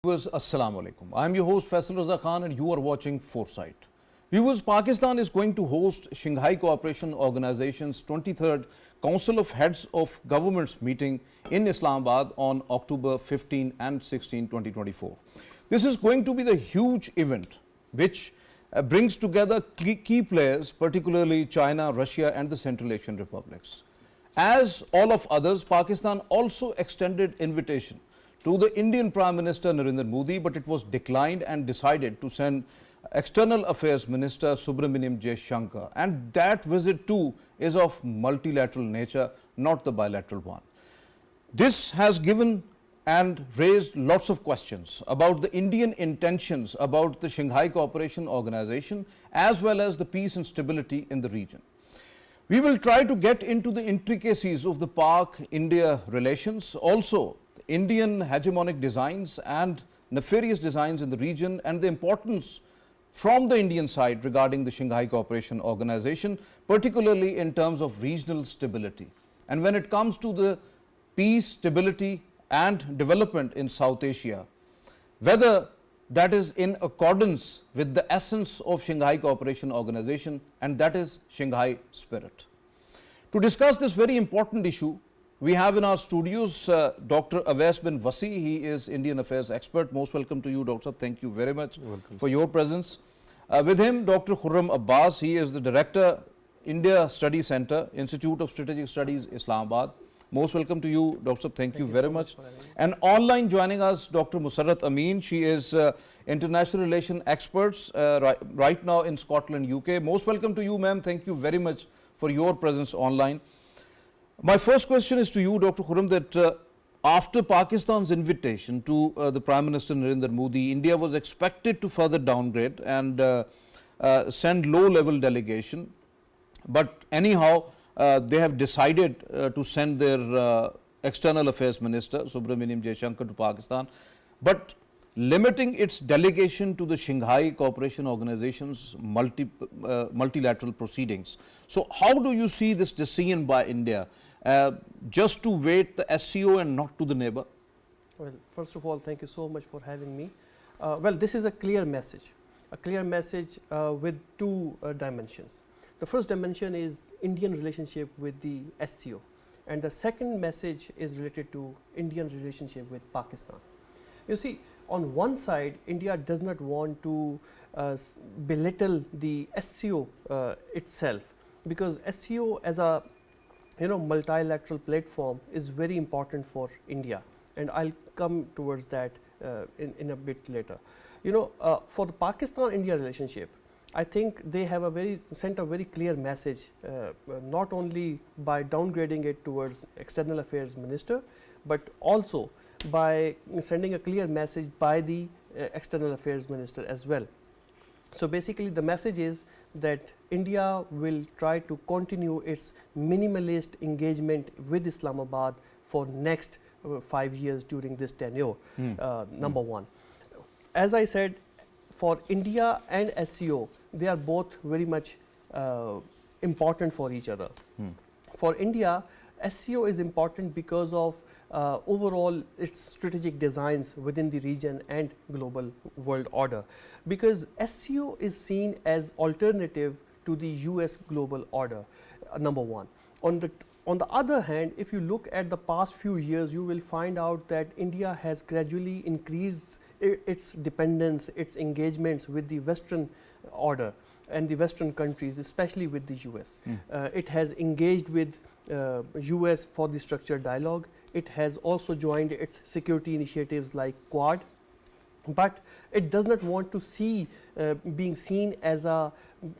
Viewers, Assalamu alaikum. I am your host Faisal Raza Khan and you are watching Foresight. Viewers, Pakistan is going to host Shanghai Cooperation Organization's 23rd Council of Heads of Governments meeting in Islamabad on October 15 and 16, 2024. This is going to be the huge event which brings together key players, particularly China, Russia and the Central Asian republics. As all of others, Pakistan also extended invitation to the Indian Prime Minister Narendra Modi, but it was declined and decided to send External Affairs Minister Subramaniam J. Shankar, and that visit too is of multilateral nature, not the bilateral one. This has given and raised lots of questions about the Indian intentions about the Shanghai Cooperation Organization as well as the peace and stability in the region. We will try to get into the intricacies of the Pak-India relations, also Indian hegemonic designs and nefarious designs in the region, and the importance from the Indian side regarding the Shanghai Cooperation Organization, particularly in terms of regional stability. And when it comes to the peace, stability and development in South Asia, whether that is in accordance with the essence of Shanghai Cooperation Organization, and that is Shanghai spirit. To discuss this very important issue, we have in our studios Dr. Awais bin Wasi. He is Indian Affairs expert. Most welcome to you, Doctor. Thank you very much for your presence. With him, Dr. Khurram Abbas. He is the Director, India Study Center, Institute of Strategic Studies, Islamabad. Most welcome to you, Doctor. Thank you very much. And online joining us, Dr. Musarat Amin. She is International Relations Experts right now in Scotland, UK. Most welcome to you, ma'am. Thank you very much for your presence online. My first question is to you, Dr. Khurram, that after Pakistan's invitation to the Prime Minister Narendra Modi, India was expected to further downgrade and send low-level delegation. But anyhow, they have decided to send their External Affairs Minister, Subramaniam J. Shankar, to Pakistan, but limiting its delegation to the Shanghai Cooperation Organization's multilateral proceedings. So how do you see this decision by India, just to wait the SCO and not to the neighbor? Well, first of all, thank you so much for having me. Well, this is a clear message with two dimensions. The first dimension is Indian relationship with the SCO, and the second message is related to Indian relationship with Pakistan. You see, on one side, India does not want to belittle the SCO itself, because SCO as a multilateral platform is very important for India, and I'll come towards that in a bit later. For the Pakistan-India relationship, I think they have sent a very clear message, not only by downgrading it towards External Affairs Minister, but also by sending a clear message by the External Affairs Minister as well. So basically the message is that India will try to continue its minimalist engagement with Islamabad for next 5 years during this tenure, number one. As I said, for India and SCO, they are both very much important for each other. For India, SCO is important because of overall its strategic designs within the region and global world order, because SCO is seen as alternative to the US global order, number one. On the other hand, if you look at the past few years, you will find out that India has gradually increased its dependence, its engagements with the Western order and the Western countries, especially with the US. It has engaged with US for the structured dialogue. It has also joined its security initiatives like Quad, but it does not want to see being seen as a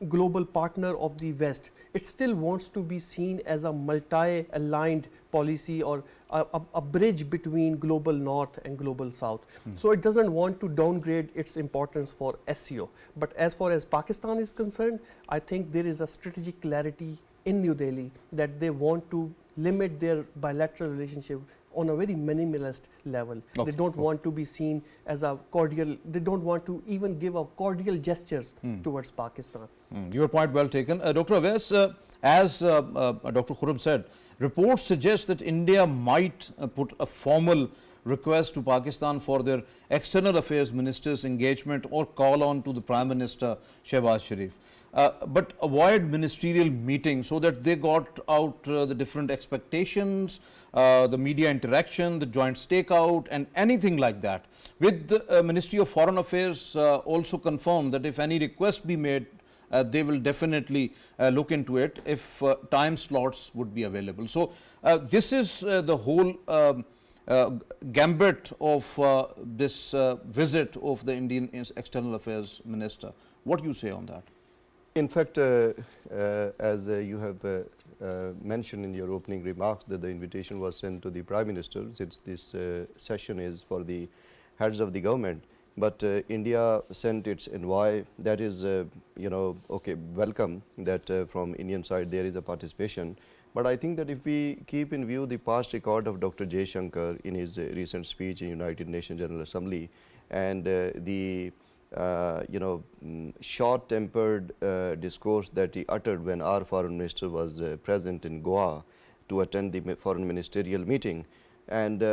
global partner of the West. It still wants to be seen as a multi-aligned policy, or a bridge between global North and global South. So it doesn't want to downgrade its importance for SCO. But as far as Pakistan is concerned, I think there is a strategic clarity in New Delhi that they want to limit their bilateral relationship on a very minimalist level. They don't want to be seen as a cordial, they don't want to even give a cordial gestures towards Pakistan. Your point well taken. Dr. Awais, as Dr. Khurram said, reports suggest that India might put a formal request to Pakistan for their external affairs minister's engagement or call on to the Prime Minister Shehbaz Sharif. But avoid ministerial meetings so that they got out the different expectations, the media interaction, the joint stakeout and anything like that. With the Ministry of Foreign Affairs also confirmed that if any request be made, they will definitely look into it if time slots would be available. So, this is the whole gambit of this visit of the Indian External Affairs Minister. What do you say on that? In fact, as you have mentioned in your opening remarks that the invitation was sent to the Prime Minister, since this session is for the heads of the government, but India sent its envoy. That is, okay, welcome that from Indian side there is a participation. But I think that if we keep in view the past record of Dr. Jaishankar in his recent speech in United Nations General Assembly and the short-tempered discourse that he uttered when our foreign minister was present in Goa to attend the foreign ministerial meeting, and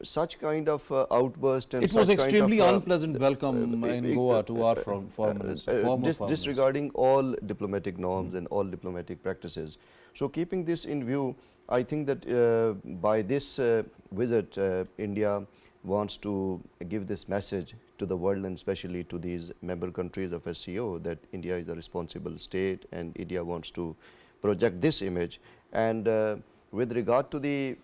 such kind of outburst and it was extremely kind of, unpleasant welcome in Goa to our foreign minister, disregarding all diplomatic norms and all diplomatic practices. So keeping this in view, I think that by this visit, India wants to give this message to the world and especially to these member countries of SCO that India is a responsible state and India wants to project this image. And with regard to the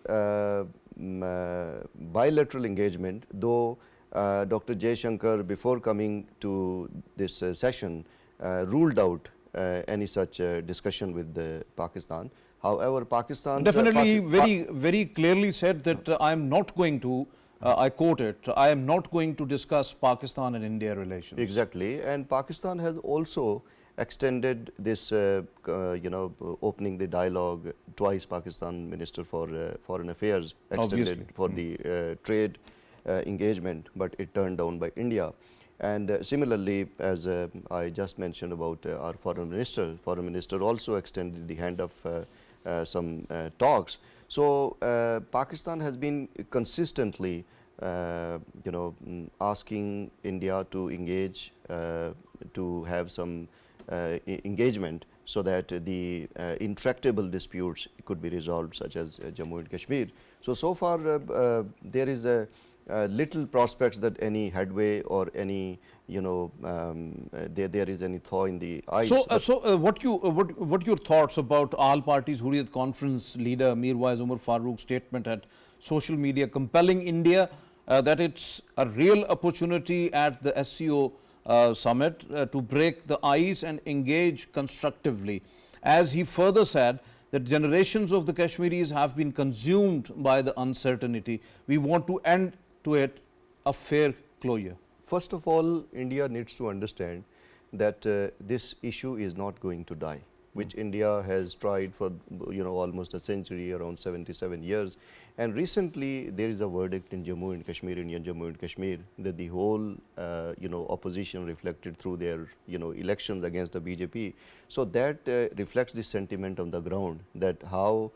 bilateral engagement, though Dr. Jaishankar before coming to this session ruled out any such discussion with Pakistan. However, Pakistan definitely very clearly said that I am not going to I quote it, I am not going to discuss Pakistan and India relations. Exactly, and Pakistan has also extended this, opening the dialogue twice. Pakistan Minister for Foreign Affairs extended for the trade engagement, but it turned down by India. And similarly, as I just mentioned about our foreign minister also extended the hand of some talks. So Pakistan has been consistently, asking India to engage, to have some engagement, so that the intractable disputes could be resolved, such as Jammu and Kashmir. So far there is a little prospects that any headway or any there is any thaw in the eyes. So, what your thoughts about all parties Hurriyat conference leader Mirwais Umar Farooq's statement at social media compelling India that it's a real opportunity at the SCO summit to break the ice and engage constructively, as he further said that generations of the Kashmiris have been consumed by the uncertainty. We want to end to it a fair closure. First of all, India needs to understand that this issue is not going to die, which India has tried for almost a century, around 77 years. And recently there is a verdict in Jammu and Kashmir, Indian Jammu and Kashmir, that the whole opposition reflected through their elections against the BJP. So that reflects the sentiment on the ground, that how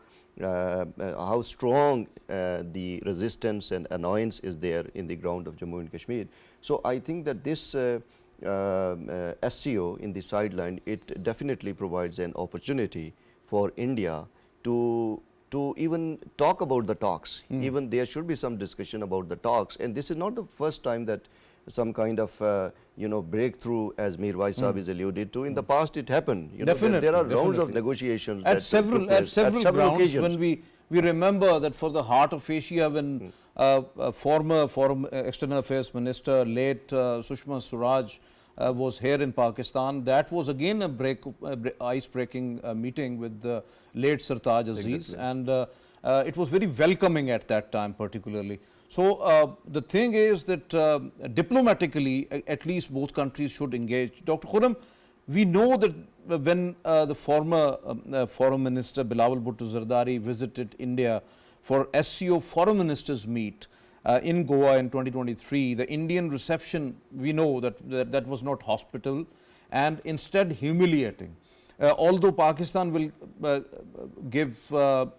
strong the resistance and annoyance is there in the ground of Jammu and Kashmir. So I think that this SCO in the sideline, it definitely provides an opportunity for India to even talk about the talks. Even there should be some discussion about the talks, and this is not the first time that some kind of breakthrough, as Mirwais Sahib is alluded to. In the past it happened. There are rounds of negotiations at several grounds occasions. When we remember that for the heart of Asia, when former Foreign External Affairs Minister late Sushma Swaraj was here in Pakistan, that was again a ice-breaking meeting with the late Sartaj Aziz, and it was very welcoming at that time particularly. So the thing is that diplomatically, at least both countries should engage. Dr. Khurram, we know that when the former Foreign Minister Bilawal Bhutto Zardari visited India for SCO Foreign Ministers meet in Goa in 2023, the Indian reception, we know that was not hospitable and instead humiliating. Although Pakistan will give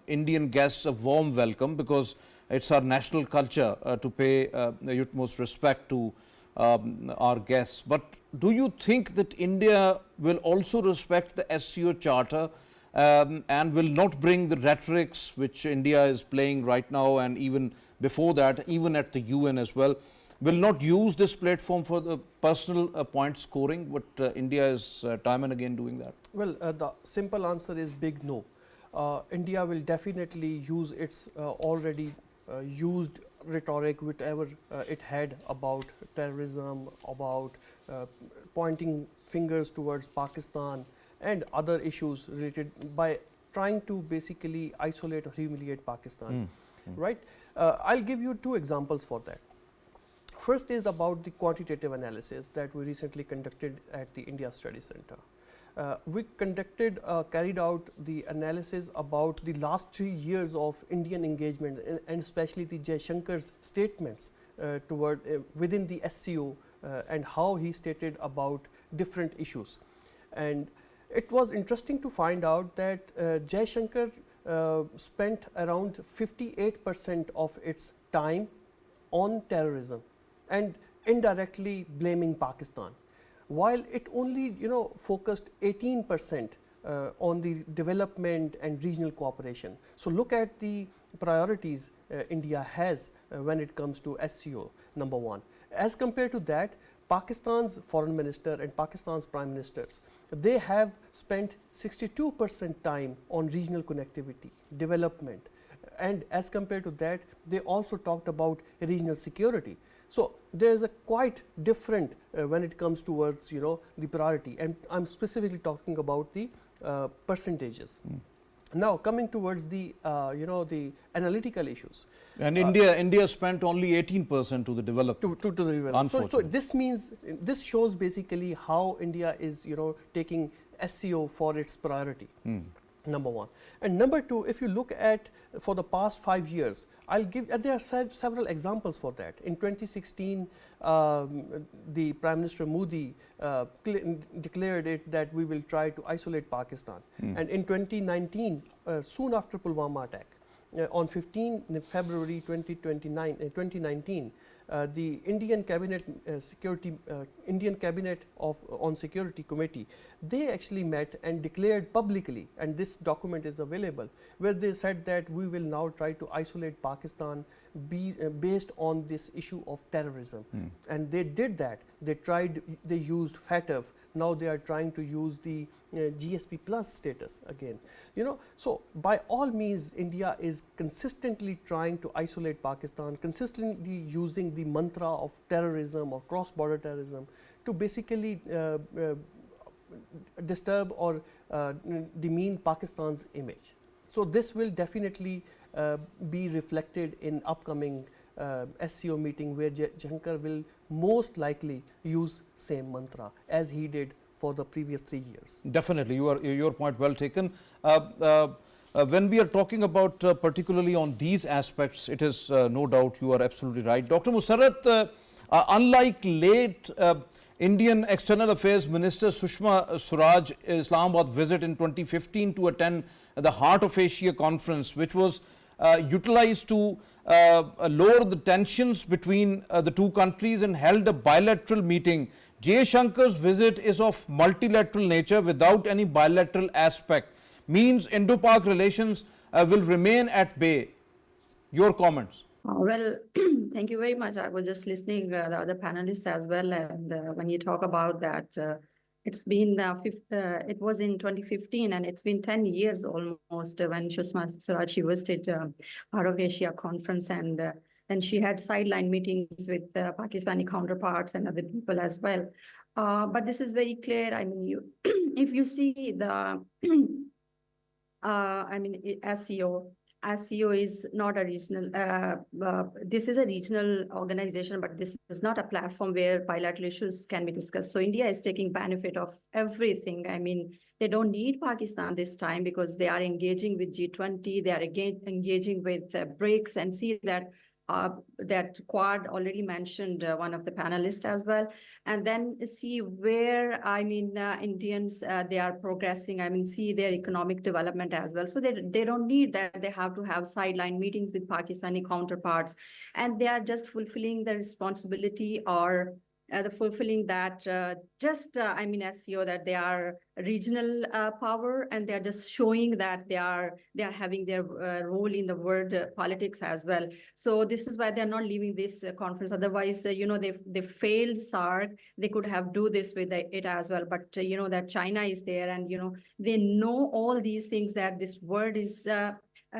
Indian guests a warm welcome, because it's our national culture to pay the utmost respect to our guests. But do you think that India will also respect the SCO Charter and will not bring the rhetorics which India is playing right now, and even before that, even at the UN as well, will not use this platform for the personal point scoring, but India is time and again doing that? Well, the simple answer is big no. India will definitely use its already used rhetoric, whatever it had about terrorism, about pointing fingers towards Pakistan and other issues related, by trying to basically isolate or humiliate Pakistan, right? I'll give you two examples for that. First is about the quantitative analysis that we recently conducted at the India Study Center. We carried out the analysis about the last 3 years of Indian engagement, and especially the Jaishankar's statements within the SCO and how he stated about different issues. And it was interesting to find out that Jaishankar spent around 58% of its time on terrorism and indirectly blaming Pakistan, while it only focused 18% on the development and regional cooperation. So look at the priorities India has when it comes to SCO, number one. As compared to that, Pakistan's foreign minister and Pakistan's prime ministers, they have spent 62% time on regional connectivity, development, and as compared to that, they also talked about regional security. So there is a quite different when it comes towards the priority, and I'm specifically talking about the percentages. Now coming towards the the analytical issues, and India spent only 18% to the development. To the development. Unfortunately. So this means, this shows basically how India is taking SCO for its priority. Number one. And number two, if you look at for the past 5 years, there are several examples for that. In 2016, the Prime Minister Modi declared it that we will try to isolate Pakistan. And in 2019, soon after Pulwama attack, on 15 February 2019, the Indian Cabinet on Security Committee, they actually met and declared publicly, and this document is available, where they said that we will now try to isolate Pakistan based on this issue of terrorism. And they did that. They used FATF. Now they are trying to use the GSP plus status again. So by all means, India is consistently trying to isolate Pakistan, consistently using the mantra of terrorism or cross-border terrorism to basically disturb or demean Pakistan's image. So this will definitely be reflected in upcoming SCO meeting, where Jaishankar will most likely use same mantra as he did for the previous 3 years. Definitely, your point well taken. When we are talking about particularly on these aspects, it is no doubt you are absolutely right. Dr. Musarat, unlike late Indian External Affairs Minister Sushma Swaraj Islamabad visit in 2015 to attend the Heart of Asia conference, which was utilized to lower the tensions between the two countries and held a bilateral meeting, Jaishankar's visit is of multilateral nature without any bilateral aspect, means Indo Pak relations will remain at bay. Your comments? Well, thank you very much. I was just listening the other panelists as well, and when you talk about that, it's been it was in 2015, and it's been 10 years almost when Sushma Swaraj visited Heart of Asia conference, and she had sideline meetings with Pakistani counterparts and other people as well. But this is very clear. I mean, if you see the, SCO is not a regional, this is a regional organization, but this is not a platform where bilateral issues can be discussed. So India is taking benefit of everything. I mean, they don't need Pakistan this time because they are engaging with G20, they are engaging with BRICS, and see that that Quad already mentioned, one of the panelists as well, and then see where, I mean, Indians, they are progressing, I mean, see their economic development as well. So they don't need that, they have to have sideline meetings with Pakistani counterparts, and they are just fulfilling the responsibility or the fulfilling that I mean, SEO, that they are regional power, and they are just showing that they are having their role in the world politics as well. So this is why they are not leaving this conference. Otherwise, you know, they failed SARC. They could have do this with it as well. But you know that China is there, and you know they know all these things, that this world is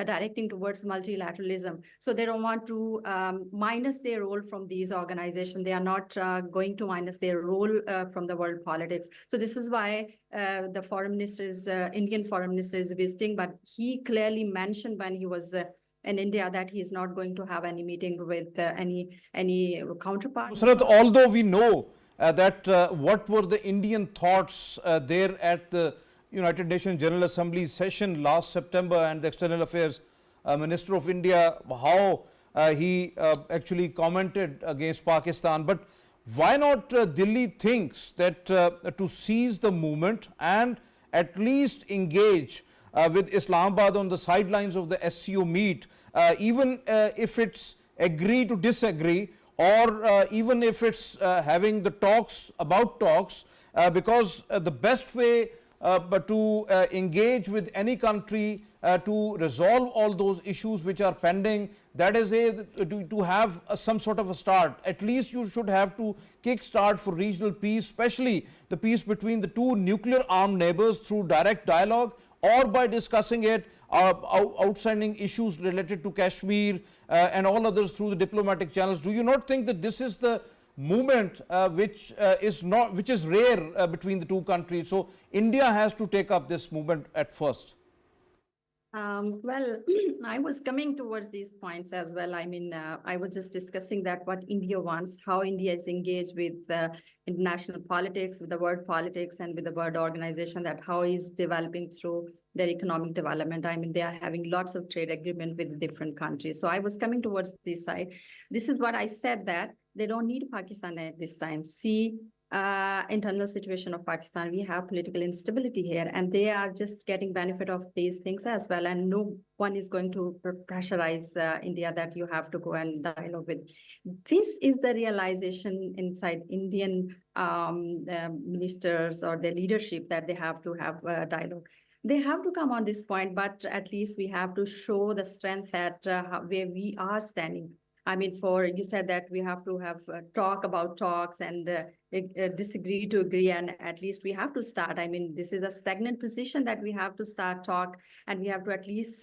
directing towards multilateralism. So they don't want to minus their role from these organizations. They are not going to minus their role from the world politics. So this is why the foreign minister is, Indian foreign minister is visiting, but he clearly mentioned when he was in India that he is not going to have any meeting with any counterpart. Musarat, although we know that what were the Indian thoughts there at the United Nations General Assembly session last September, and the External Affairs Minister of India, how he actually commented against Pakistan. But why not Delhi thinks that to seize the movement and at least engage with Islamabad on the sidelines of the SCO meet, even if it's agree to disagree, or even if it's having the talks about talks, because the best way but to engage with any country to resolve all those issues which are pending, that is to have some sort of a start. At least you should have to kick start for regional peace, especially the peace between the two nuclear armed neighbors, through direct dialogue or by discussing it, outstanding issues related to Kashmir and all others through the diplomatic channels. Do you not think that this is the movement which is rare between the two countries? So India has to take up this movement at first. Well, I was coming towards these points as well. I mean, I was just discussing that what India wants, how India is engaged with international politics, with the world politics, and with the world organization, that how is developing through their economic development. I mean, they are having lots of trade agreement with different countries. So I was coming towards this side. This is what I said, that they don't need Pakistan at this time. See, internal situation of Pakistan, we have political instability here, and they are just getting benefit of these things as well, and no one is going to pressurize India that you have to go and dialogue with. This is the realization inside Indian ministers or their leadership, that they have to have dialogue. They have to come on this point, but at least we have to show the strength that where we are standing. I mean, you said that we have to have talk about talks and disagree to agree, and at least we have to start. I mean, this is a stagnant position that we have to start talk, and we have to at least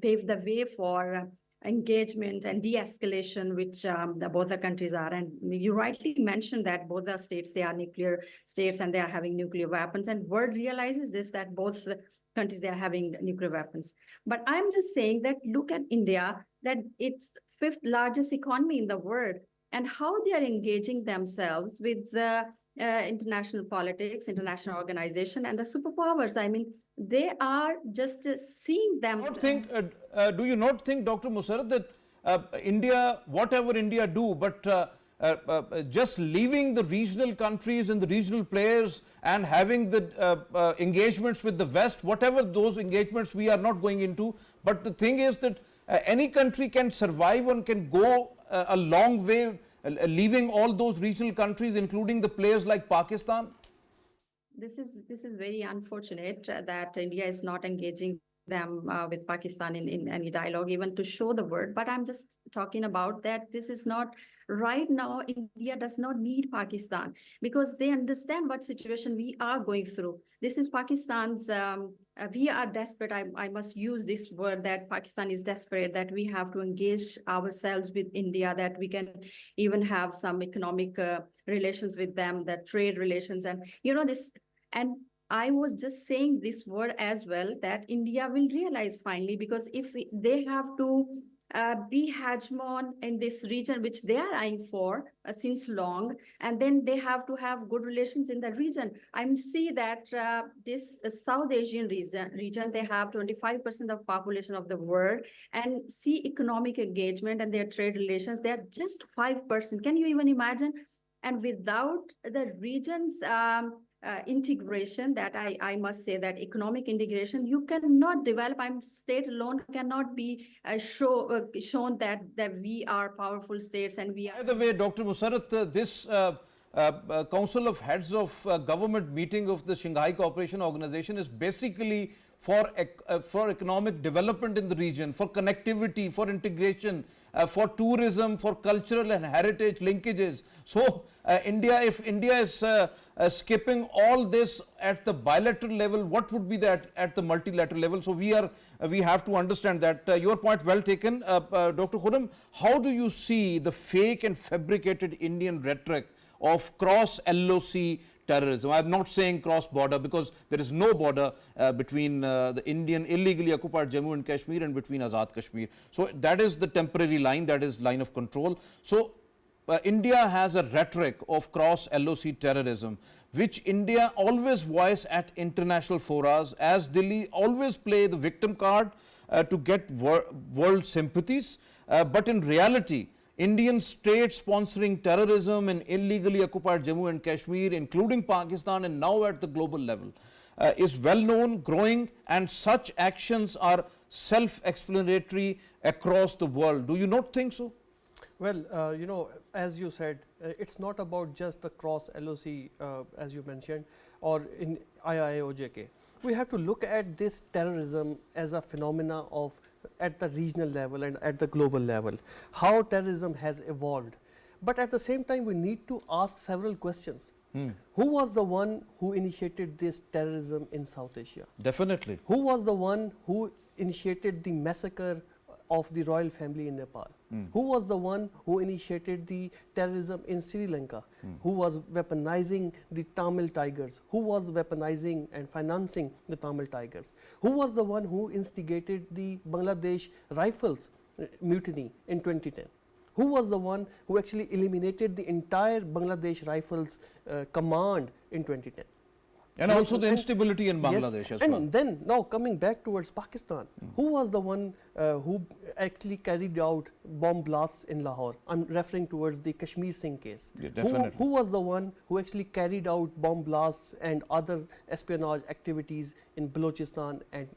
pave the way for engagement and de-escalation, which both the countries are. And you rightly mentioned that both the states, they are nuclear states, and they are having nuclear weapons, and world realizes this, that both countries, they are having nuclear weapons. But I'm just saying that look at India, that it's fifth largest economy in the world, and how they are engaging themselves with the international politics, international organization, and the superpowers. I mean, they are just seeing them. Do you not think, Dr. Musarat, that India, whatever India do, but just leaving the regional countries and the regional players and having the engagements with the West, whatever those engagements we are not going into, but the thing is that any country can survive and can go a long way, leaving all those regional countries, including the players like Pakistan? This is very unfortunate that India is not engaging them with Pakistan in any dialogue, even to show the world. But I'm just talking about that this is not right now. India does not need Pakistan, because they understand what situation we are going through. This is Pakistan's, we are desperate. I must use this word, that Pakistan is desperate, that we have to engage ourselves with India, that we can even have some economic relations with them, that trade relations, and you know this. And I was just saying this word as well, that India will realize finally, because if they have to be hegemon in this region, which they are eyeing for since long, and then they have to have good relations in the region. I see that this South Asian region, they have 25% of population of the world, and see economic engagement and their trade relations, they are just 5%. Can you even imagine? And without the region's integration, that I must say that economic integration, you cannot develop. State alone cannot be shown that we are powerful states and we are. By the way, Dr. Musarat, this Council of Heads of Government meeting of the Shanghai Cooperation Organization is basically for economic development in the region, for connectivity, for integration, for tourism, for cultural and heritage linkages. So, if India is skipping all this at the bilateral level, what would be that at the multilateral level? So, we have to understand that. Your point well taken. Dr. Khurram, how do you see the fake and fabricated Indian rhetoric of cross-LOC terrorism? I am not saying cross-border, because there is no border between the Indian illegally occupied Jammu and Kashmir and between Azad Kashmir. So, that is the temporary line, that is line of control. So, India has a rhetoric of cross-LOC terrorism, which India always voice at international forums, as Delhi always play the victim card to get world sympathies. But in reality, Indian states sponsoring terrorism in illegally occupied Jammu and Kashmir, including Pakistan, and now at the global level, is well known, growing, and such actions are self-explanatory across the world. Do you not think so? Well, you know, as you said, it's not about just the cross LOC, as you mentioned, or in IIOJK. We have to look at this terrorism as a phenomena of at the regional level and at the global level, how terrorism has evolved. But at the same time, we need to ask several questions. Who was the one who initiated this terrorism in South Asia? Definitely. Who was the one who initiated the massacre of the royal family in Nepal? Who was the one who initiated the terrorism in Sri Lanka? Who was weaponizing the Tamil Tigers? Who was weaponizing and financing the Tamil Tigers? Who was the one who instigated the Bangladesh Rifles mutiny in 2010? Who was the one who actually eliminated the entire Bangladesh Rifles command in 2010? And also the instability in Bangladesh as well. And then now coming back towards Pakistan, who was the one who actually carried out bomb blasts in Lahore? I'm referring towards the Kashmir Singh case. Yeah, definitely. Who was the one who actually carried out bomb blasts and other espionage activities in Balochistan and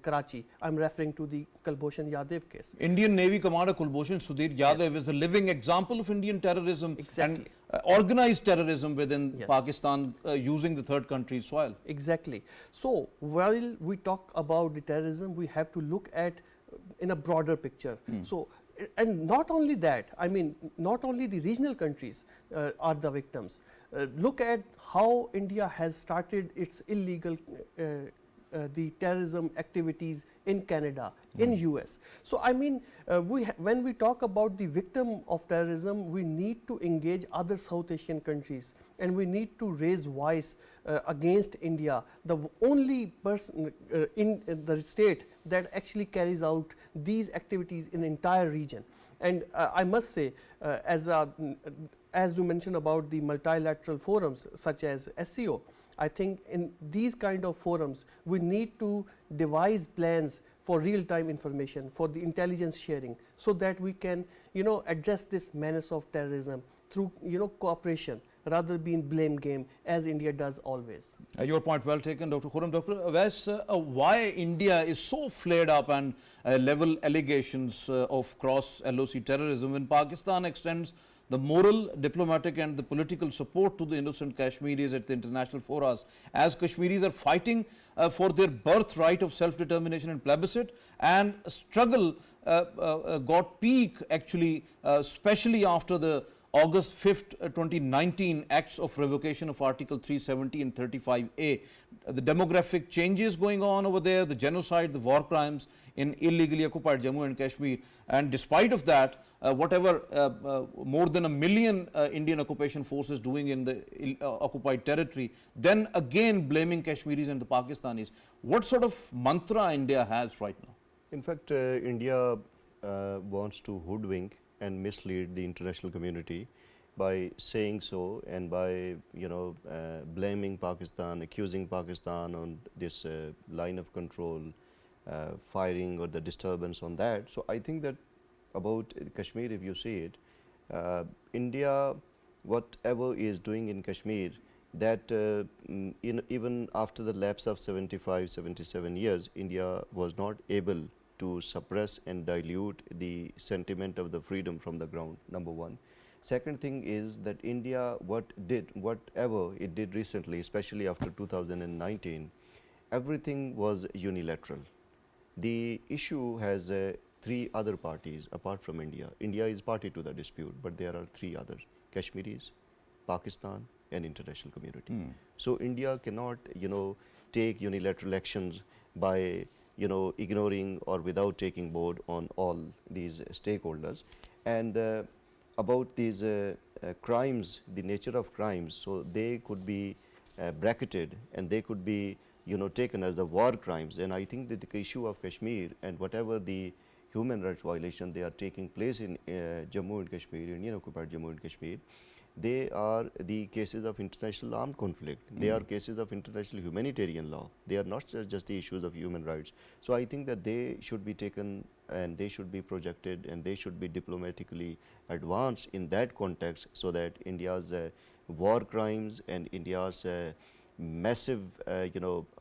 Karachi? I'm referring to the Kulbhushan Yadav case. Indian Navy Commander Kulbhushan Sudhir Yadav is a living example of Indian terrorism Exactly. and organized terrorism within Yes. Pakistan using the third country's soil. Exactly. So while we talk about the terrorism, we have to look at in a broader picture. So, and not only that, I mean, not only the regional countries are the victims. Look at how India has started its illegal the terrorism activities in Canada, in US. So I mean, when we talk about the victim of terrorism, we need to engage other South Asian countries, and we need to raise voice against India, the only person in the state that actually carries out these activities in the entire region. And I must say, as you mentioned about the multilateral forums such as SCO, I think in these kind of forums, we need to devise plans for real-time information, for the intelligence sharing, so that we can, you know, address this menace of terrorism through, you know, cooperation, rather being blame game, as India does always. Your point well taken, Dr. Khurram. Dr. Awais, why India is so flared up and level allegations of cross-LOC terrorism when Pakistan extends the moral, diplomatic and the political support to the innocent Kashmiris at the international forums, as Kashmiris are fighting for their birthright of self-determination and plebiscite, and struggle got peak actually, especially after the August 5th, 2019 acts of revocation of Article 370 and 35A. The demographic changes going on over there, the genocide, the war crimes in illegally occupied Jammu and Kashmir. And despite of that, whatever more than 1 million Indian occupation forces doing in the occupied territory, then again blaming Kashmiris and the Pakistanis. What sort of mantra India has right now? In fact, India wants to hoodwink and mislead the international community by saying so and by blaming Pakistan, accusing Pakistan on this line of control, firing or the disturbance on that. So I think that about Kashmir, if you see it, India, whatever is doing in Kashmir, that even after the lapse of 75, 77 years, India was not able to suppress and dilute the sentiment of the freedom from the ground, number one. Second thing is that India, whatever it did recently, especially after 2019, everything was unilateral. The issue has three other parties apart from India. India is party to the dispute, but there are three others: Kashmiris, Pakistan, and international community. So India cannot, take unilateral actions by, ignoring or without taking board on all these stakeholders. And about these crimes, the nature of crimes, so they could be bracketed and they could be, taken as the war crimes. And I think that the issue of Kashmir and whatever the human rights violation they are taking place in Jammu and Kashmir, Indian occupied Jammu and Kashmir, they are the cases of international armed conflict. They are cases of international humanitarian law. They are not just the issues of human rights. So I think that they should be taken and they should be projected and they should be diplomatically advanced in that context, so that India's war crimes and India's massive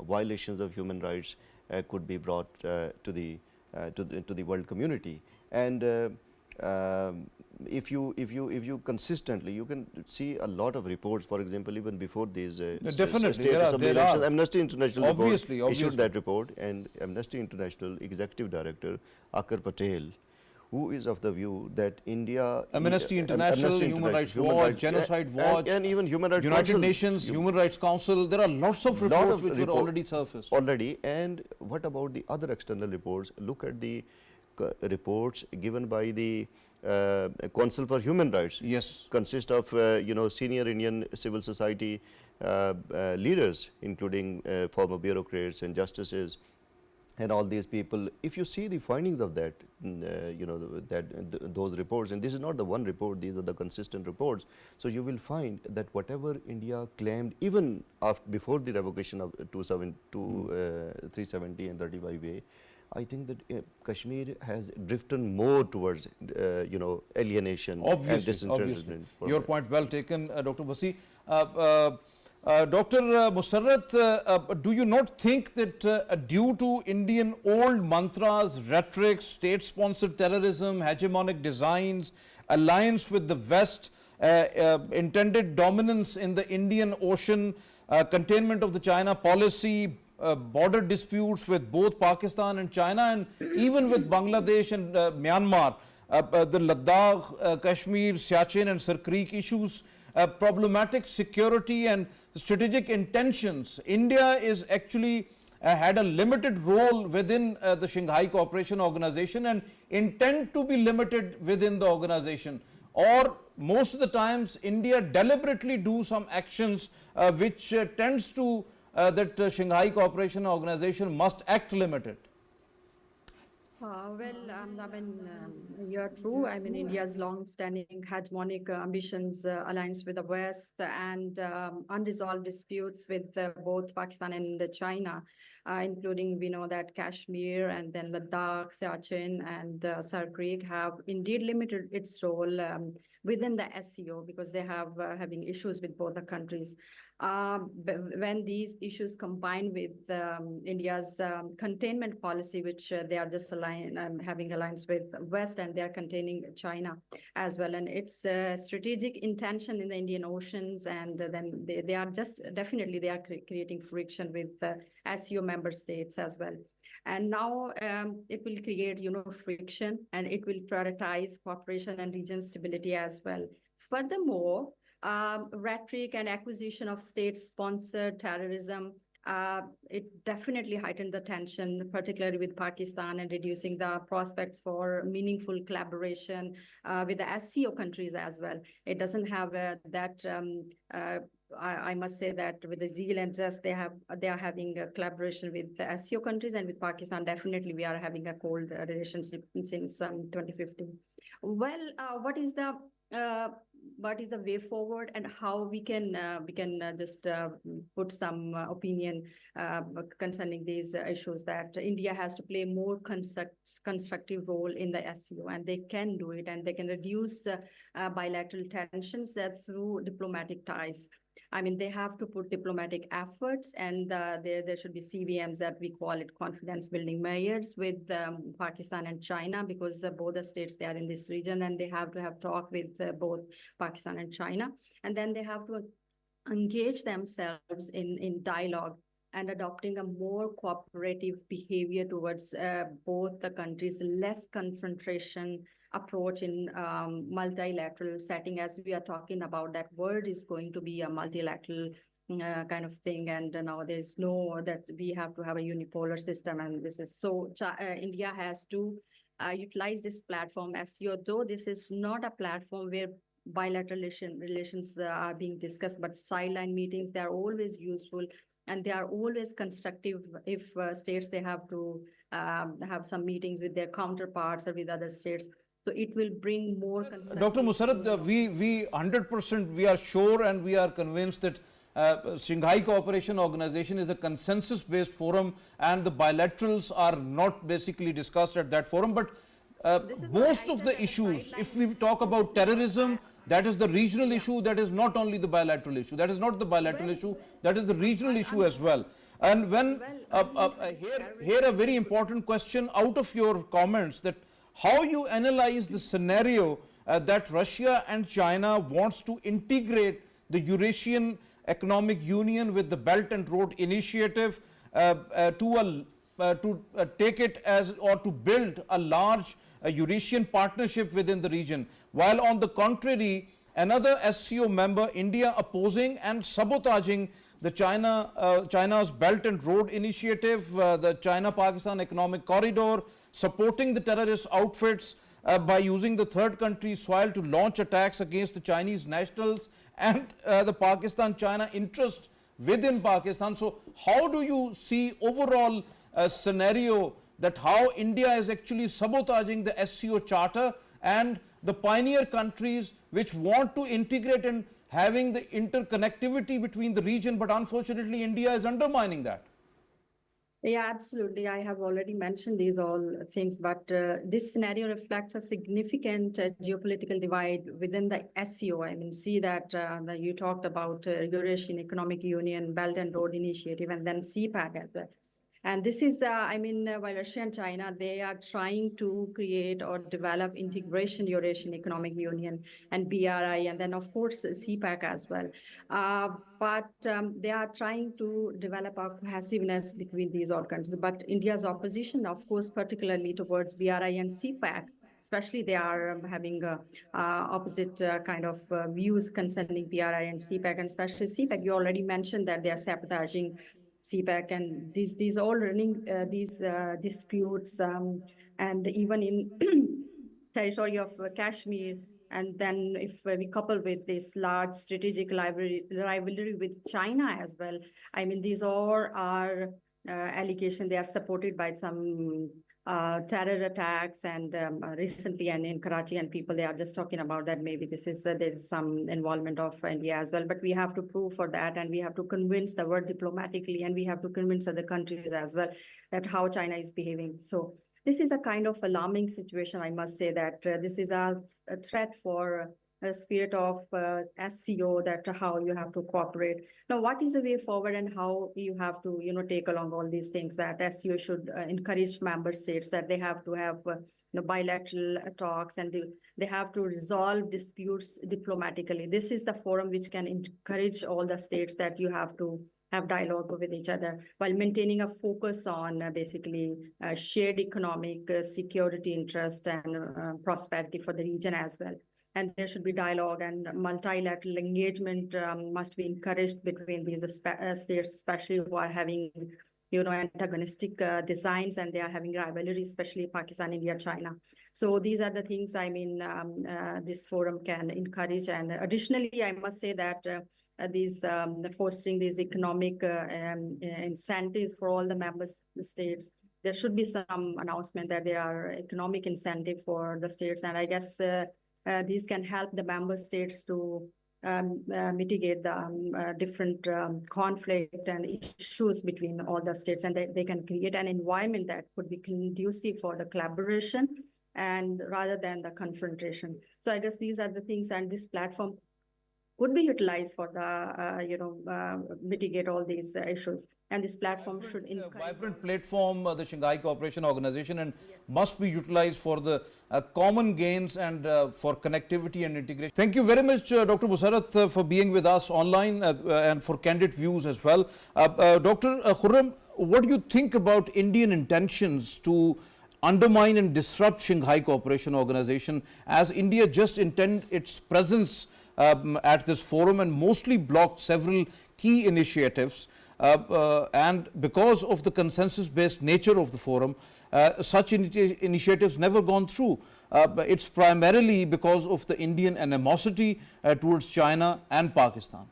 violations of human rights could be brought to the world community. And if you consistently, you can see a lot of reports. For example, even before these definitely state assembly elections, Amnesty International obviously issued that report, and Amnesty International Executive Director Akar Patel, who is of the view that India, Amnesty International, Human Rights Watch, Genocide Watch, and even Human Rights United Council, Nations, Human Rights Council, there are lots of reports which were already surfaced. And what about the other external reports? Look at the reports given by the Council for Human Rights. Yes. Consist of senior Indian civil society leaders, including former bureaucrats and justices and all these people. If you see the findings of that, those reports, and this is not the one report, these are the consistent reports. So you will find that whatever India claimed, even before the revocation of 370 and 35A, I think that Kashmir has drifted more towards, alienation and disinterestedness. Your point well taken, Dr. Wasi. Dr. Musarat, do you not think that due to Indian old mantras, rhetoric, state-sponsored terrorism, hegemonic designs, alliance with the West, intended dominance in the Indian Ocean, containment of the China policy, border disputes with both Pakistan and China, and even with Bangladesh and Myanmar, the Ladakh, Kashmir, Siachen and Sir Creek issues, problematic security and strategic intentions, India is actually had a limited role within the Shanghai Cooperation Organization and intend to be limited within the organization? Or most of the times India deliberately do some actions which tends to that Shanghai Cooperation Organization must act limited? You're true. I mean, India's long-standing hegemonic ambitions, alliance with the West, and unresolved disputes with both Pakistan and China, including, we know that Kashmir and then Ladakh, Siachen, and Sar Creek have indeed limited its role within the SCO because they have having issues with both the countries. When these issues combine with India's containment policy, which they are just having alliance with West, and they are containing China as well, and its strategic intention in the Indian oceans, and then they are just definitely they are creating friction with SCO member states as well. And now it will create, friction, and it will prioritize cooperation and region stability as well. Furthermore, rhetoric and acquisition of state-sponsored terrorism it definitely heightened the tension, particularly with Pakistan, and reducing the prospects for meaningful collaboration with the SCO countries as well. It doesn't have that. I must say that with the zeal and zest they are having a collaboration with the SCO countries, and with Pakistan definitely we are having a cold relationship since 2015. Well, what is the way forward, and how we can just put some opinion concerning these issues, that India has to play more constructive role in the SCO, and they can do it, and they can reduce bilateral tensions through diplomatic ties. I mean, they have to put diplomatic efforts, and there should be CVMs, that we call it confidence building measures, with Pakistan and China, because both the states, they are in this region, and they have to have talk with both Pakistan and China. And then they have to engage themselves in dialogue and adopting a more cooperative behavior towards both the countries, less confrontation approach in multilateral setting. As we are talking about, that world is going to be a multilateral kind of thing, and now there's no, that we have to have a unipolar system, and this is so India has to utilize this platform SCO, though this is not a platform where bilateral relations are being discussed, but sideline meetings, they are always useful, and they are always constructive if states, they have to have some meetings with their counterparts or with other states. So it will bring more Dr. Musarat, we 100% we are sure and we are convinced that Shanghai Cooperation Organization is a consensus-based forum, and the bilaterals are not basically discussed at that forum. But most of the issues, if we talk about terrorism, that is the regional issue, that is not only the bilateral issue, that is not the bilateral issue, that is the regional issue as well. And when here a very important question out of your comments, that how you analyze the scenario that Russia and China wants to integrate the Eurasian Economic Union with the Belt and Road Initiative to take it as, or to build a large Eurasian partnership within the region, while on the contrary, another SCO member, India, opposing and sabotaging the China's Belt and Road Initiative, the China-Pakistan Economic Corridor, supporting the terrorist outfits by using the third country's soil to launch attacks against the Chinese nationals and the Pakistan-China interest within Pakistan. So how do you see overall scenario that how India is actually sabotaging the SCO Charter and the pioneer countries which want to integrate and having the interconnectivity between the region, but unfortunately India is undermining that? Yeah, absolutely. I have already mentioned these all things, but this scenario reflects a significant geopolitical divide within the SCO. I mean, see that you talked about Eurasian Economic Union, Belt and Road Initiative, and then CPAC as well. And this is, I mean, while Russia and China, they are trying to create or develop integration Eurasian Economic Union and BRI, and then of course CPAC as well. But they are trying to develop a cohesiveness between these all countries. But India's opposition, of course, particularly towards BRI and CPAC, especially they are having opposite kind of views concerning BRI and CPAC, and especially CPAC. You already mentioned that they are sabotaging CPAC, and these all running these disputes, and even in territory of Kashmir. And then if we couple with this large strategic rivalry with China as well, I mean, these all are allegations. They are supported by some terror attacks, and recently, and in Karachi, and people, they are just talking about that maybe this is there is some involvement of India as well. But we have to prove for that, and we have to convince the world diplomatically, and we have to convince other countries as well that how China is behaving. So this is a kind of alarming situation. I must say that this is a threat for a spirit of SCO, that how you have to cooperate. Now, what is the way forward, and how you have to, take along all these things, that SCO should encourage member states that they have to have bilateral talks, and they have to resolve disputes diplomatically. This is the forum which can encourage all the states that you have to have dialogue with each other while maintaining a focus on basically shared economic security interest and prosperity for the region as well. and there should be dialogue and multilateral engagement must be encouraged between these states, especially who are having, antagonistic designs, and they are having rivalries, especially Pakistan, India, China. So these are the things, this forum can encourage. And additionally, I must say that fostering these economic incentives for all the member states. There should be some announcement that there are economic incentive for the states, and I guess these can help the member states to mitigate the different conflict and issues between all the states, and they can create an environment that could be conducive for the collaboration and rather than the confrontation. So I guess these are the things, and this platform could be utilized for the, mitigate all these issues. And this platform should encourage. Vibrant platform, the Shanghai Cooperation Organization, and must be utilized for the common gains and for connectivity and integration. Thank you very much, Dr. Musarat, for being with us online and for candid views as well. Dr. Khurram, what do you think about Indian intentions to undermine and disrupt Shanghai Cooperation Organization, as India just intend its presence at this forum and mostly blocked several key initiatives, and because of the consensus-based nature of the forum, such initiatives never gone through. It's primarily because of the Indian animosity towards China and Pakistan.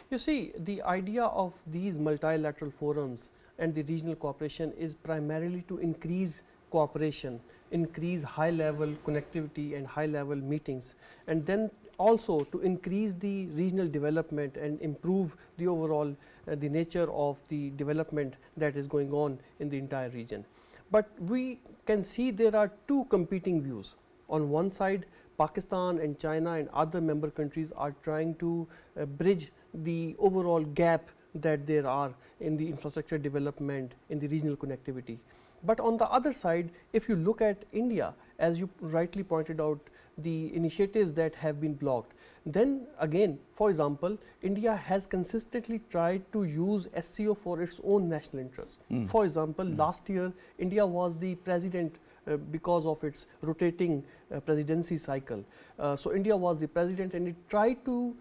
You see, the idea of these multilateral forums and the regional cooperation is primarily to increase cooperation, increase high-level connectivity and high-level meetings, and then also to increase the regional development and improve the overall the nature of the development that is going on in the entire region. But we can see there are two competing views. On one side, Pakistan and China and other member countries are trying to bridge the overall gap that there are in the infrastructure development, in the regional connectivity. But on the other side, if you look at India, as you rightly pointed out, the initiatives that have been blocked, then again, for example, India has consistently tried to use SCO for its own national interest. For example, last year, India was the president because of its rotating presidency cycle. So India was the president, and it tried to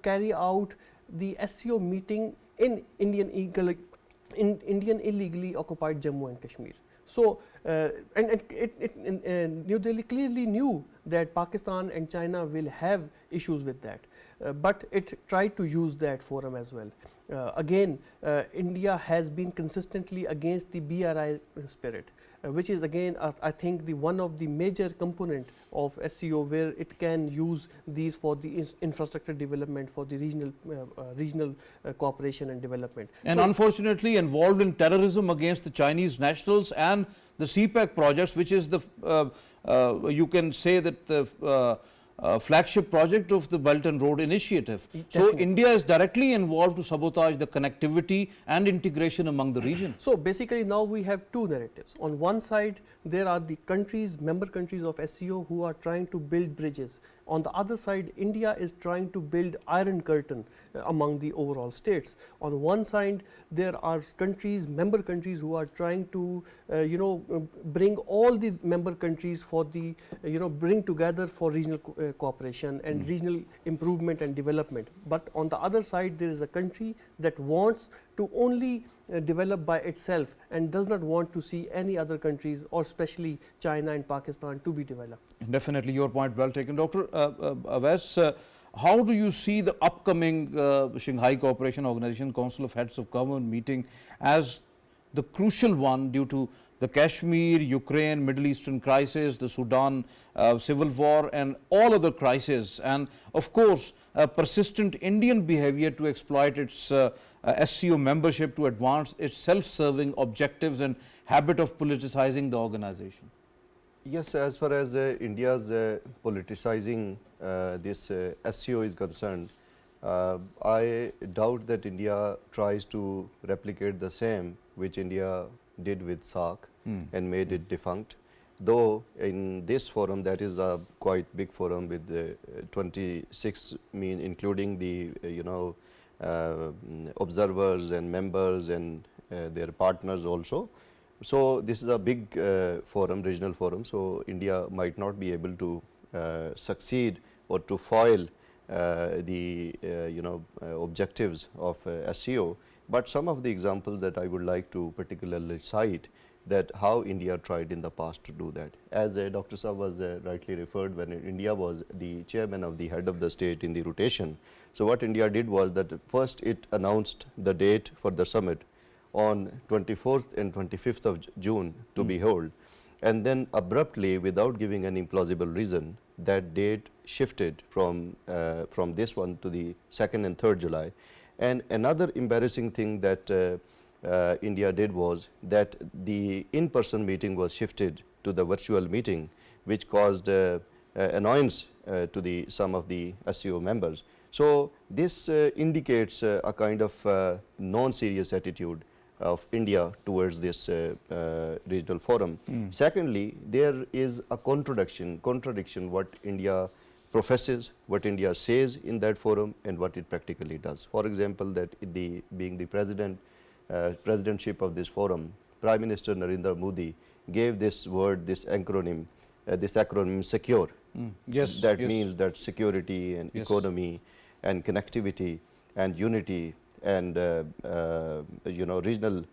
carry out the SCO meeting in Indian illegally occupied Jammu and Kashmir. So, New Delhi clearly knew that Pakistan and China will have issues with that, but it tried to use that forum as well. Again, India has been consistently against the BRI spirit, which is again I think the one of the major component of SCO, where it can use these for the infrastructure development, for the regional cooperation and development. And so, unfortunately involved in terrorism against the Chinese nationals and the CPEC projects, which is the you can say that the flagship project of the Belt and Road Initiative. So India is directly involved to sabotage the connectivity and integration among the region. So basically now we have two narratives. On one side, there are the countries, member countries of SCO, who are trying to build bridges. On the other side, India is trying to build iron curtain among the overall states. On one side, there are countries, member countries, who are trying to bring all the member countries for the bring together for regional cooperation and regional improvement and development. But on the other side, there is a country that wants to only develop by itself and does not want to see any other countries, or especially China and Pakistan, to be developed. Definitely, your point well taken. Dr. Awais, how do you see the upcoming Shanghai Cooperation Organization Council of Heads of Government meeting as the crucial one due to the Kashmir, Ukraine, Middle Eastern crisis, the Sudan civil war, and all other crises, and of course persistent Indian behavior to exploit its SCO membership to advance its self-serving objectives and habit of politicizing the organization? Yes, as far as India's politicizing this SCO is concerned, I doubt that India tries to replicate the same which India did with SAARC and made it defunct. Though in this forum, that is a quite big forum with 26, including the observers and members and their partners also. So this is a big forum, regional forum. So India might not be able to succeed or to foil the objectives of SCO. But some of the examples that I would like to particularly cite, that how India tried in the past to do that. As Dr. Saab was rightly referred, when India was the chairman of the head of the state in the rotation. So what India did was that first it announced the date for the summit on 24th and 25th of June to be held, and then abruptly, without giving any plausible reason, that date shifted from this one to the 2nd and 3rd July. And another embarrassing thing that India did was that the in-person meeting was shifted to the virtual meeting, which caused annoyance to some of the SCO members. So this indicates a kind of non-serious attitude of India towards this regional forum. Secondly, there is a contradiction what India professes, what India says in that forum, and what it practically does. For example, that being the presidentship of this forum, Prime Minister Narendra Modi gave this word, this acronym SECURE. Yes. That means that security and Yes. economy and connectivity and unity and regional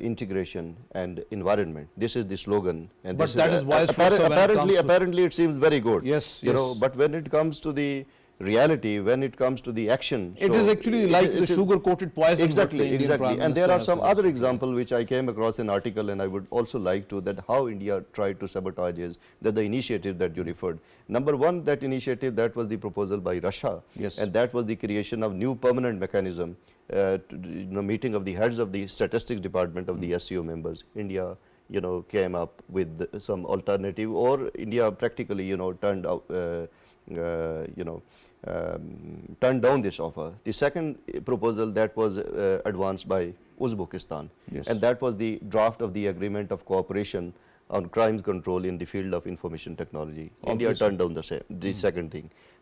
integration and environment. This is the slogan. And But this that is vice versa when it comes to- apparently it seems very good. Yes, You know, yes. but when it comes to the reality, when it comes to the action, It so is actually like it the is- sugar-coated poison. what the Exactly, Indian exactly. Prime And there Minister are has some suggested. other examples which I came across in article, and I would also like to, that how India tried to sabotage is that the initiative that you referred. Number one, that initiative, that was the proposal by Russia. Yes. And that was the creation of new permanent mechanism, meeting of the heads of the statistics department of the SCO members. India, came up with some alternative, or India practically, turned out, turned down this offer. The second proposal that was advanced by Uzbekistan, Yes. and that was the draft of the agreement of cooperation on crimes control in the field of information technology. India Obviously. turned down the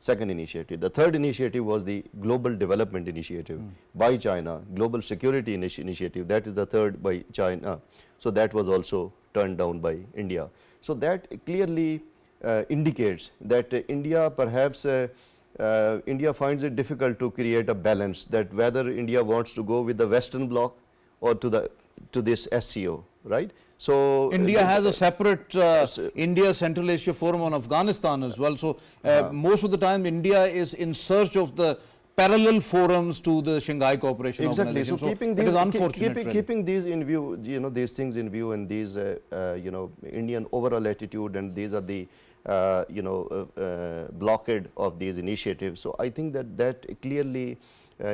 second initiative. The third initiative was the Global Development Initiative by China, Global Security Initiative, that is the third by China. So that was also turned down by India. So that clearly indicates that India perhaps India finds it difficult to create a balance, that whether India wants to go with the Western bloc or to this SCO, right? So India has a separate India Central Asia Forum on Afghanistan as well. So most of the time India is in search of the parallel forums to the Shanghai Cooperation Exactly. Organization. So keeping it these, is unfortunate. really. keeping these in view, these things in view, and these, Indian overall attitude, and these are the, blockade of these initiatives. So I think that clearly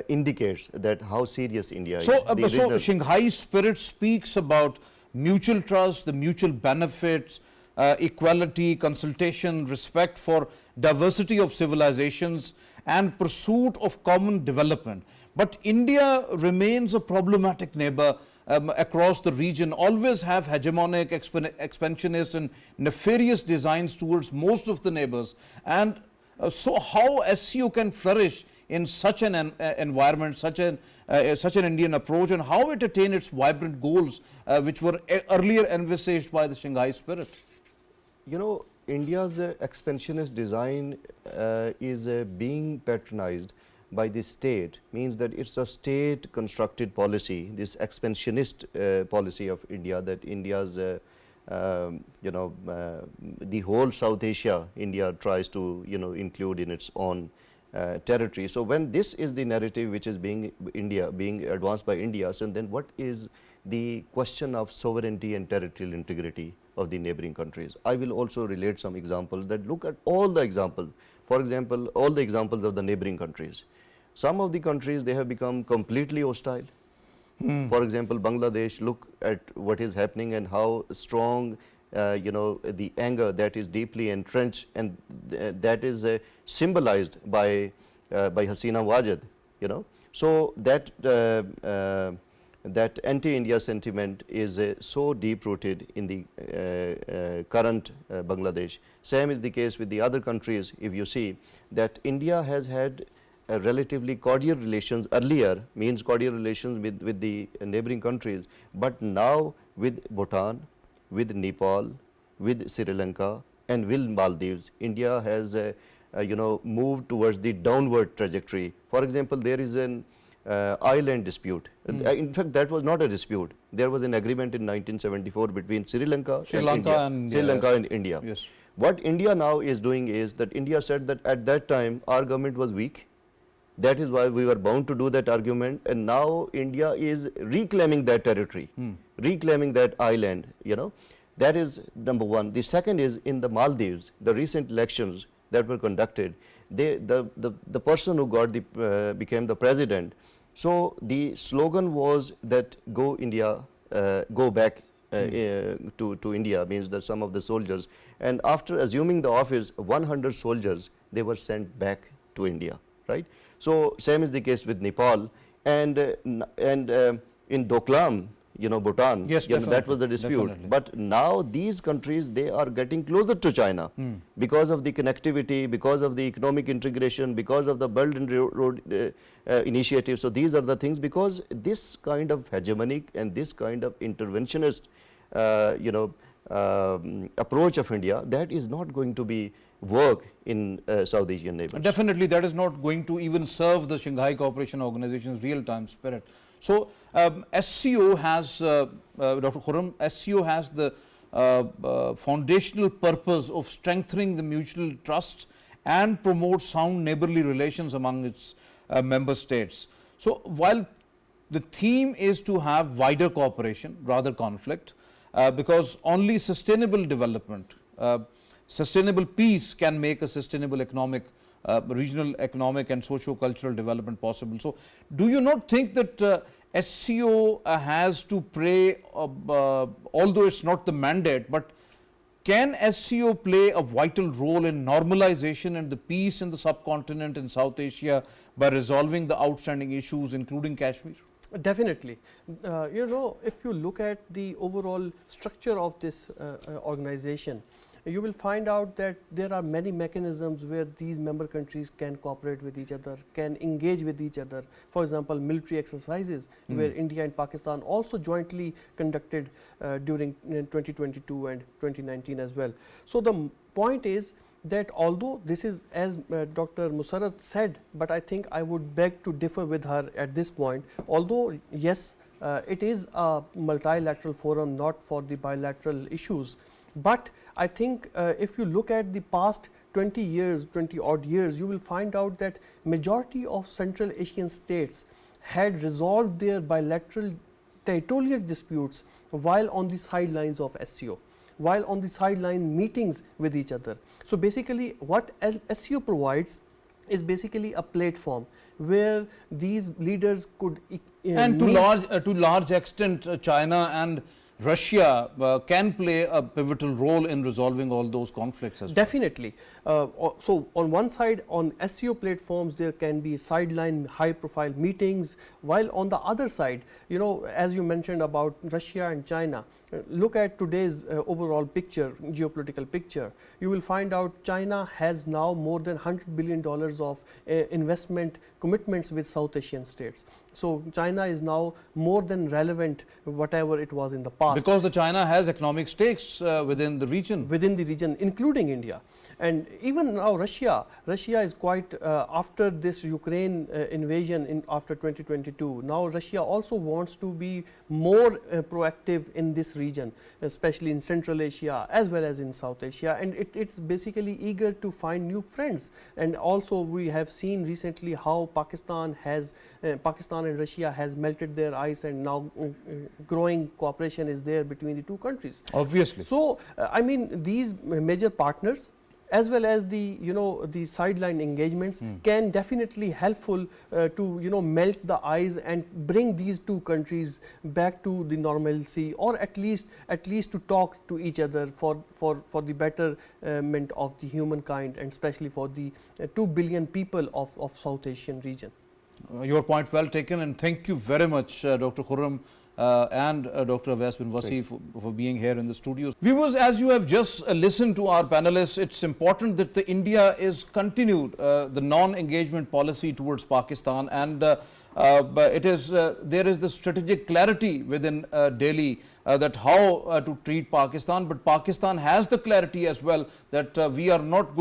indicates that how serious India is. So, The so regional- Shanghai spirit speaks about mutual trust, the mutual benefits, equality, consultation, respect for diversity of civilizations, and pursuit of common development. But India remains a problematic neighbor across the region, always have hegemonic, expansionist and nefarious designs towards most of the neighbors. And so how SCO can flourish in such an environment, such an Indian approach, and how it attain its vibrant goals, which were earlier envisaged by the Shanghai spirit? India's expansionist design is being patronized by the state, means that it's a state constructed policy, this expansionist policy of India, that India's the whole South Asia, India tries to include in its own territory. So when this is the narrative which is being advanced by India, so then what is the question of sovereignty and territorial integrity of the neighboring countries? I will also relate some examples that look at all the examples. For example, all the examples of the neighboring countries. Some of the countries, they have become completely hostile. For example, Bangladesh, look at what is happening and how strong the anger that is deeply entrenched, and that is symbolized by Hasina Wajid, So that anti-India sentiment is so deep-rooted in the current Bangladesh. Same is the case with the other countries. If you see that India has had relatively cordial relations earlier, means cordial relations with the neighboring countries, but now with Bhutan, with Nepal, with Sri Lanka, and will Maldives, India has moved towards the downward trajectory. For example, there is an island dispute. In fact, that was not a dispute. There was an agreement in 1974 between Sri Lanka and India. Sri Lanka and India. Yes. What India now is doing is that India said that at that time our government was weak. That is why we were bound to do that argument, and now India is reclaiming that territory, reclaiming that island, That is number one. The second is in the Maldives, the recent elections that were conducted, the person who became the president. So the slogan was that go India, go back to India, means that some of the soldiers, and after assuming the office, 100 soldiers, they were sent back to India, right? So same is the case with Nepal, and in Doklam, Bhutan, yes, that was the dispute. Definitely. But now these countries, they are getting closer to China because of the connectivity, because of the economic integration, because of the Belt and Road initiative. So these are the things, because this kind of hegemonic and this kind of interventionist approach of India, that is not going to be work in South Asian neighbors. Definitely, that is not going to even serve the Shanghai Cooperation Organization's real-time spirit. So, SCO has, Dr. Khurram, SCO has the foundational purpose of strengthening the mutual trust and promote sound neighborly relations among its member states. So, while the theme is to have wider cooperation, rather conflict, because only sustainable development, sustainable peace can make a sustainable economic, regional economic and socio-cultural development possible. So, do you not think that SCO has to play, although it's not the mandate, but can SCO play a vital role in normalization and the peace in the subcontinent in South Asia by resolving the outstanding issues, including Kashmir? Definitely. If you look at the overall structure of this organization, you will find out that there are many mechanisms where these member countries can cooperate with each other, can engage with each other. For example, military exercises where India and Pakistan also jointly conducted during 2022 and 2019 as well. So the point is that although this is, as Dr. Musarat said, but I think I would beg to differ with her at this point, although yes, it is a multilateral forum, not for the bilateral issues, but I think if you look at the past 20 years, 20 odd years, you will find out that majority of Central Asian states had resolved their bilateral territorial disputes while on the sidelines of SCO, while on the sideline meetings with each other. So basically what SCO provides is basically a platform where these leaders could and to large extent China and Russia can play a pivotal role in resolving all those conflicts as well. Definitely. So on one side, on SCO platforms, there can be sideline high profile meetings, while on the other side, as you mentioned about Russia and China, look at today's overall picture, geopolitical picture. You will find out China has now more than $100 billion of investment commitments with South Asian states. So China is now more than relevant whatever it was in the past. Because the China has economic stakes within the region. Within the region, including India. And even now Russia is quite, after this Ukraine invasion after 2022, now Russia also wants to be more proactive in this region, especially in Central Asia as well as in South Asia, and it's basically eager to find new friends. And also we have seen recently how Pakistan and Russia has melted their ice, and now growing cooperation is there between the two countries. Obviously. So I mean, these major partners as well as the the sideline engagements can definitely helpful to melt the ice and bring these two countries back to the normalcy, or at least to talk to each other for the betterment of the humankind, and especially for the 2 billion people of South Asian region. Your point well taken, and thank you very much, Dr. Khurram, and Dr. Awais bin Wasi for being here in the studios. Viewers, as you have just listened to our panelists, it's important that the India is continued the non-engagement policy towards Pakistan, and but it is there is the strategic clarity within Delhi that how to treat Pakistan, but Pakistan has the clarity as well that we are not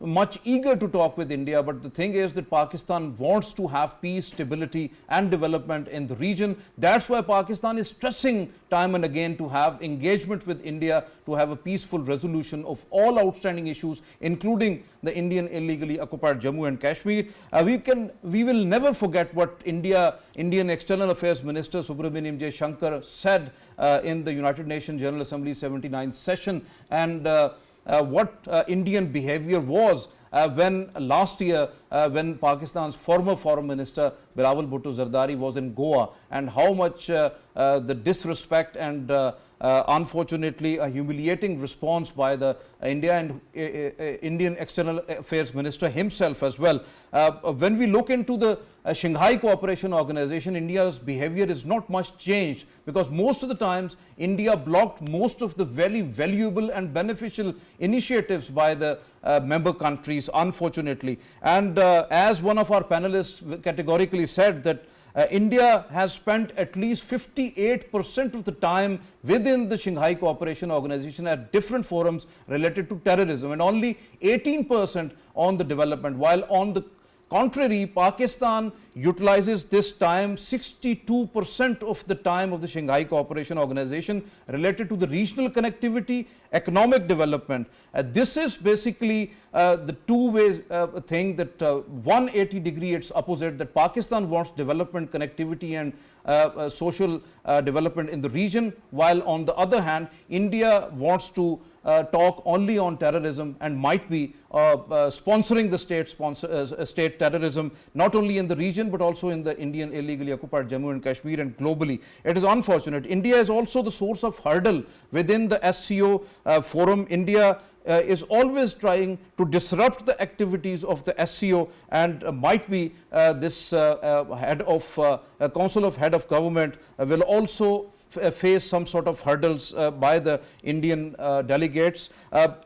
much eager to talk with India, but the thing is that Pakistan wants to have peace, stability and development in the region. That's why Pakistan is stressing time and again to have engagement with India, to have a peaceful resolution of all outstanding issues, including the Indian illegally occupied Jammu and Kashmir. We will never forget what Indian External Affairs Minister Subramaniam J. Shankar said in the United Nations General Assembly 79th session, and what Indian behavior was when last year when Pakistan's former foreign minister Bilawal Bhutto Zardari was in Goa, and how much the disrespect and unfortunately a humiliating response by the Indian External Affairs Minister himself as well. When we look into the Shanghai Cooperation Organization, India's behavior is not much changed, because most of the times India blocked most of the very valuable and beneficial initiatives by the member countries, unfortunately. And as one of our panelists categorically said, that India has spent at least 58% of the time within the Shanghai Cooperation Organization at different forums related to terrorism, and only 18% on the development, while on the contrary, Pakistan utilizes this time 62% of the time of the Shanghai Cooperation Organization related to the regional connectivity, economic development. This is basically the two-way thing, that 180 degree it's opposite, that Pakistan wants development, connectivity and social development in the region, while on the other hand, India wants to talk only on terrorism and might be sponsoring the state terrorism, not only in the region but also in the Indian illegally occupied Jammu and Kashmir and globally. It is unfortunate. India is also the source of hurdle within the SCO forum. India is always trying to disrupt the activities of the SCO, and might be this head of Council of Head of Government will also face some sort of hurdles by the Indian delegates,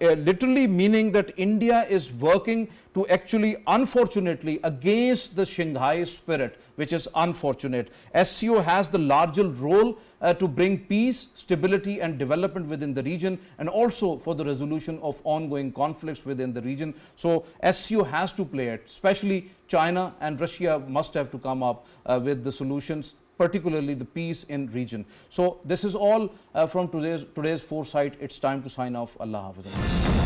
literally meaning that India is working to actually, unfortunately, against the Shanghai spirit, which is unfortunate. SCO has the larger role to bring peace, stability and development within the region, and also for the resolution of ongoing conflicts within the region. So SCO has to play it, especially China and Russia must have to come up with the solutions, particularly the peace in region. So this is all from today's Foresight. It's time to sign off. Allah Hafiz.